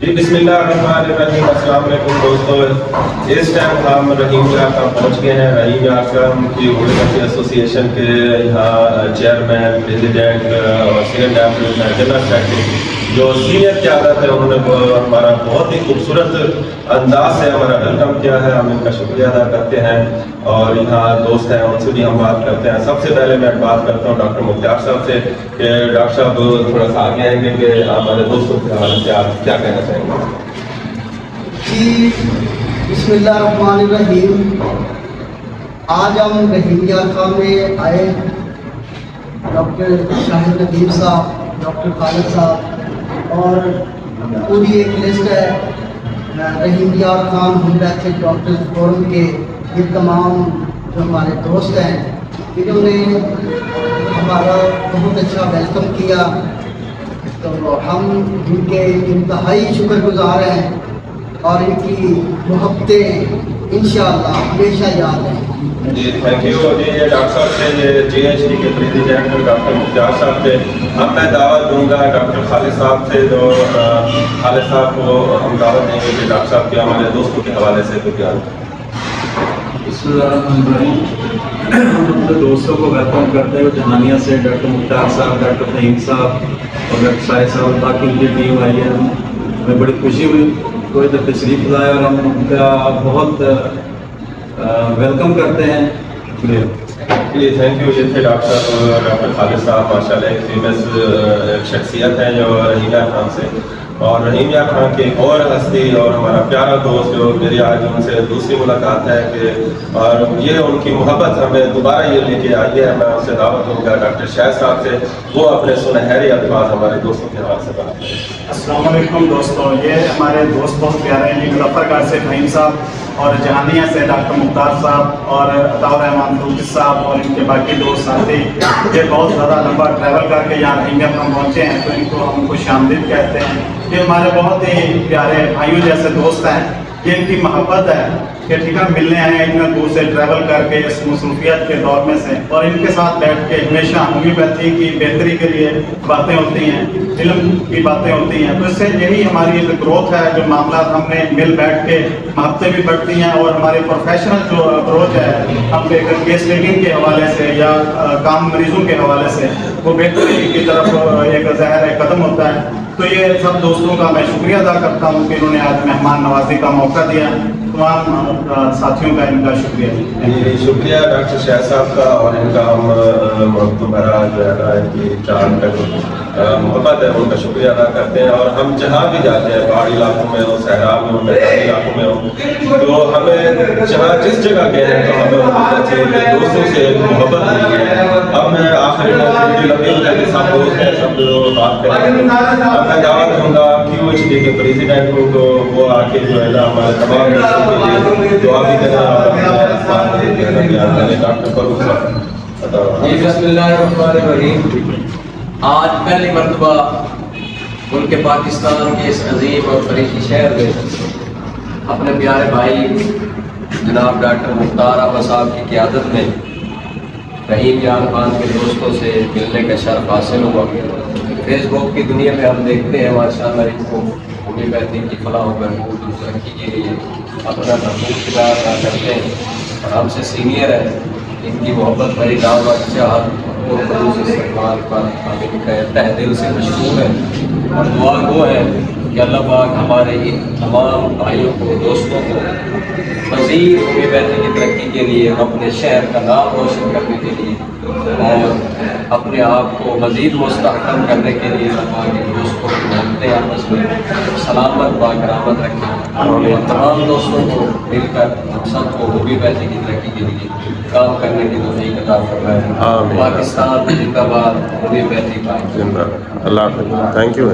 جی بسم اللہ الرحمن الرحیم، السلام علیکم دوستو۔ اس ٹائم ہم رحیم یار خان پہنچ گئے ہیں۔ رحیم یار خان کی اردو ایسوسی ایشن کے یہاں چیئرمین، پریزیڈنٹ اور سینئر ڈائریکٹر جنرل سیکرٹری جو سینئر قیادت ہے، انہوں نے ہمارا بہت ہی خوبصورت انداز سے ہمارا ویلکم کیا ہے، ہم ان کا شکریہ ادا کرتے ہیں۔ اور یہاں دوست ہیں، ان سے بھی ہم بات کرتے ہیں۔ سب سے پہلے میں بات کرتا ہوں ڈاکٹر مختار صاحب سے کہ ڈاکٹر صاحب تھوڑا سا آگے آئیں گے کہ ہمارے دوستوں کے حوالے سے آپ کیا کہنا چاہیں گے؟ جی بسم اللہ الرحمن الرحیم۔ آج ہم رحیم یار خان میں آئے، ڈاکٹر شاہد ندیم صاحب، ڈاکٹر خالد صاحب اور پوری ایک لسٹ ہے رحیم یار خان ہوم پیتھک ڈاکٹر فورم کے۔ یہ تمام جو ہمارے دوست ہیں انہوں نے ہمارا بہت اچھا ویلکم کیا، تو ہم ان کے انتہائی شکر گزار ہیں اور ان کی محبتیں انشاءاللہ ہمیشہ یاد ہیں۔ جی تھینک یو۔ جی یہ ڈاکٹر صاحب سے، یہ جی ایچ ڈی کے پریزیڈنٹ ڈاکٹر مختار صاحب سے اب میں دعوت دوں گا ڈاکٹر خالد صاحب سے، جو خالد صاحب کو ہم دعوت دیں گے کہ ڈاکٹر صاحب کے ہمارے دوستوں کے حوالے سے کچھ بیان کریں۔ بسم اللہ الرحمن الرحیم۔ ہم اپنے دوستوں کو ویلکم کرتے ہوئے جہانیہ سے ڈاکٹر مختار صاحب، ڈاکٹر فہیم صاحب اور ڈاکٹر شاہد صاحب، باقی ان کی ٹیم آئی ہے، ہمیں بڑی خوشی ہوئی کوئی ادھر تشریف لائے اور ہم ان کا بہت ویلکم کرتے ہیں۔ شکریہ جی تھینک یو۔ یہ تھے ڈاکٹر خالد صاحب، ماشاء اللہ ایک فیمس شخصیت ہیں جو رحیم یار خان سے، اور رحیم یار خان کی ایک اور ہستی اور ہمارا پیارا دوست جو میری آج ان سے دوسری ملاقات ہے کہ اور یہ ان کی محبت ہمیں دوبارہ یہ لے کے آئی ہے۔ میں ان سے دعوت دوں گا ڈاکٹر شاہد صاحب سے، وہ اپنے سنہرے الفاظ ہمارے دوستوں کے حوالے سے بات کریں۔ السلام علیکم دوستوں، یہ ہمارے دوست بہت پیارے ہیں، مظفر گڑھ سے فہیم صاحب اور جہانیہ سے ڈاکٹر مختار صاحب اور عطاء الرحمان فروغی صاحب اور ان کے باقی دوست ساتھی، یہ بہت زیادہ لمبا ٹریول کر کے یہاں رحیم یار خان پہنچے ہیں، تو ان کو ہم خوش آمدید کہتے ہیں۔ یہ ہمارے بہت ہی پیارے بھائیوں جیسے دوست ہیں، یہ ان کی محبت ہے کہ ٹھیک ہے ملنے آئے ہیں اتنا دور سے ٹریول کر کے اس مصروفیت کے دور میں سے، اور ان کے ساتھ بیٹھ کے ہمیشہ ہومیوپیتھی کی بہتری کے لیے باتیں ہوتی ہیں، علم کی باتیں ہوتی ہیں، تو اس سے یہی ہماری ایک گروتھ ہے۔ جو معاملات ہم نے مل بیٹھ کے محبتیں بھی بڑھتی ہیں اور ہماری پروفیشنل جو اپروچ ہے ہم کیس لیکنگ کے حوالے سے یا کام مریضوں کے حوالے سے وہ بہتری کی طرف ایک ظاہر قدم ہوتا ہے۔ تو یہ سب دوستوں کا میں شکریہ ادا کرتا ہوں کہ انہوں نے آج مہمان نوازی کا موقع دیا۔ تمام ساتھیوں کا ان کا شکریہ۔ جی شکریہ ڈاکٹر شاہد صاحب کا، اور ان کا ہم تمہارا جو ہے ان کی چار کا جو محبت ہے ان کا شکریہ ادا کرتے ہیں۔ اور ہم جہاں بھی جاتے ہیں، پہاڑی علاقوں میں ہو، صحرا میں ہو، میدانی علاقوں میں ہو، تو ہمیں جہاں جس جگہ گئے ہیں تو ہمیں دوستوں سے ایک محبت ملی ہے۔ اب میں آخری میں لمبی ہو جائے سب دوست ہیں، سب بات کریں گے۔ اب میں دعوت دوں گا کیو ایچ ڈی کے پریزیڈنٹ کو، تو وہ آ کے جو ہے نا ہمارے تمام دوستوں کے لیے دعا بھی دینا اور ڈاکٹر فاروق صاحب۔ جی بسم اللہ الرحمن الرحیم۔ آج پہلی مرتبہ ملک پاکستان کے اس عظیم اور فریقی شہر میں اپنے پیارے بھائی جناب ڈاکٹر مختار احمد صاحب کی قیادت میں رحیم یار خان کے دوستوں سے ملنے کا شرف حاصل ہوا۔ فیس بک کی دنیا میں ہم دیکھتے ہیں ماشاءاللہ ان کو ہومیوپیتھی کی فلاح و بہبود اور ترقی کے لیے اپنا بھرپور کردار ادا کرتے ہیں، اور ہم سے سینئر ہے، ان کی محبت بھری دعوت چاہت اور خلوص استقبال پر ہم ان کا تہ دل سے مشکور ہیں، اور دعا گو ہے کہ اللہ پاک ہمارے ان تمام بھائیوں کو، دوستوں کو مزید ہومیوپیتھی کی ترقی کے لیے، اپنے شہر کا نام روشن کرنے کے لیے اور اپنے آپ کو مزید مستحکم کرنے کے لیے اللہ پاک ان دوستوں کی محبتیں آپس میں سلامت باکرامت رکھیں، اور تمام دوستوں کو مل کر ہم سب کو ہومیوپیتھی کی ترقی کے لیے کام کرنے کی توفیق عطا فرمائے۔ پاکستان زندہ باد، ہومیوپیتھی پائے۔ اللہ حافظ، تھینک یو۔